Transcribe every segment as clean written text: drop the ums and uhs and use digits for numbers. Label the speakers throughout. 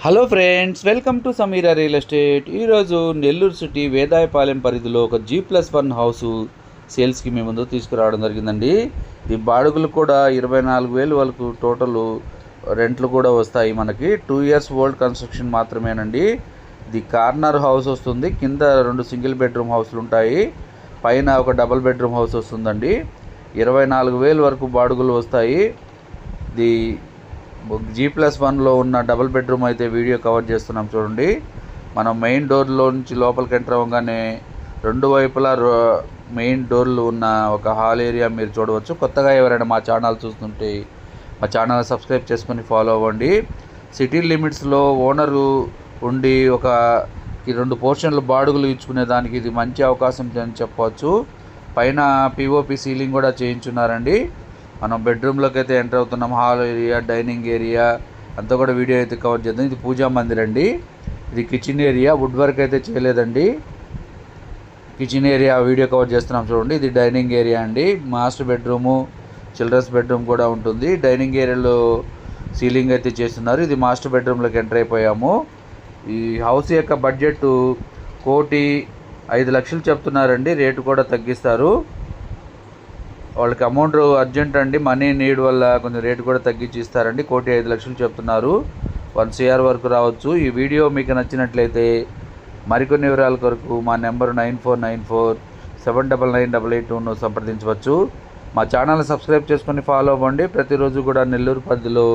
Speaker 1: Hello friends, welcome to Sameera real estate. ఈరోజు Nellore city Vedayapalem పరిధిలో ఒక G+1 హౌస్ సేల్స్కి మీ ముందు తీసుకురావడం జరిగిందండి. ఈ బాడుగులు కూడా 24,000 వరకు టోటల్ రెంట్లు కూడా వస్తాయి. మనకి 2 years ఓల్డ్ కన్స్ట్రక్షన్ మాత్రమేనండి. ఇది కార్నర్ హౌస్ వస్తుంది. కింద 2 సింగిల్ బెడ్రూమ్ హౌస్లు ఉంటాయి. పైన ఒక డబుల్ బెడ్రూమ్ హౌస్ వస్తుందండి. 24,000 వరకు బాడుగులు వస్తాయి. ఇది G+1లో ఉన్న డబుల్ బెడ్రూమ్ అయితే వీడియో కవర్ చేస్తున్నాం చూడండి. మనం మెయిన్ డోర్లో నుంచి లోపలికి ఎంటర్ అవ్వగానే రెండు వైపులా మెయిన్ డోర్లు ఉన్న ఒక హాల్ ఏరియా మీరు చూడవచ్చు. కొత్తగా ఎవరైనా మా ఛానల్ చూస్తుంటే మా ఛానల్ సబ్స్క్రైబ్ చేసుకొని ఫాలో అవ్వండి. సిటీ లిమిట్స్లో ఓనరు ఉండి ఒక 2 పోర్షన్లు బాడుగులు ఇచ్చుకునే దానికి ఇది మంచి అవకాశం అని చెప్పవచ్చు. పైన POP సీలింగ్ కూడా చేయించున్నారండి. మనం బెడ్రూమ్లోకి అయితే ఎంటర్ అవుతున్నాం. హాల్ ఏరియా, డైనింగ్ ఏరియా అంతా కూడా వీడియో అయితే కవర్ చేద్దాం. ఇది పూజా మందిర్ అండి. ఇది కిచెన్ ఏరియా, వుడ్ వర్క్ అయితే చేయలేదండి. కిచెన్ ఏరియా వీడియో కవర్ చేస్తున్నాం చూడండి. ఇది డైనింగ్ ఏరియా అండి. మాస్టర్ బెడ్రూము, చిల్డ్రన్స్ బెడ్రూమ్ కూడా ఉంటుంది. డైనింగ్ ఏరియాలో సీలింగ్ అయితే చేస్తున్నారు. ఇది మాస్టర్ బెడ్రూమ్లోకి ఎంటర్ అయిపోయాము. ఈ హౌస్ యొక్క బడ్జెట్ 1,05,00,000 చెప్తున్నారండి. రేటు కూడా తగ్గిస్తారు. వాళ్ళకి అమౌంట్ అర్జెంట్ అండి, మనీ నీడ్ వల్ల కొంచెం రేటు కూడా తగ్గించి ఇస్తారండి. 1,05,00,000 చెప్తున్నారు. 1 CR వరకు రావచ్చు. ఈ వీడియో మీకు నచ్చినట్లయితే మరికొన్ని వివరాల కొరకు మా నెంబర్ 9494799882 సంప్రదించవచ్చు. మా ఛానల్ సబ్స్క్రైబ్ చేసుకొని ఫాలో అవ్వండి. ప్రతిరోజు కూడా నెల్లూరు పరిధిలో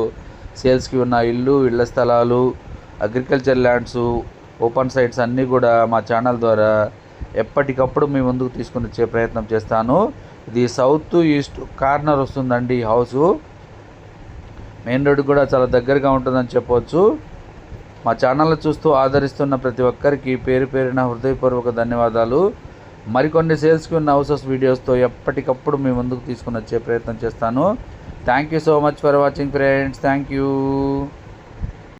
Speaker 1: సేల్స్కి ఉన్న ఇళ్ల స్థలాలు, అగ్రికల్చర్ ల్యాండ్స్, ఓపెన్ సైట్స్ అన్నీ కూడా మా ఛానల్ ద్వారా ఎప్పటికప్పుడు మీ ముందుకు తీసుకొని వచ్చే ప్రయత్నం చేస్తాను. ఇది సౌత్ ఈస్ట్ కార్నర్ వస్తుందండి. ఈ హౌసు మెయిన్ రోడ్డు కూడా చాలా దగ్గరగా ఉంటుందని చెప్పవచ్చు. మా ఛానల్ చూస్తూ ఆదరిస్తున్న ప్రతి ఒక్కరికి పేరు పేరున హృదయపూర్వక ధన్యవాదాలు. మరికొన్ని సేల్స్కి ఉన్న హౌసెస్ వీడియోస్తో ఎప్పటికప్పుడు మీ ముందుకు తీసుకొని వచ్చే ప్రయత్నం చేస్తాను. Thank you so much for watching friends. Thank you.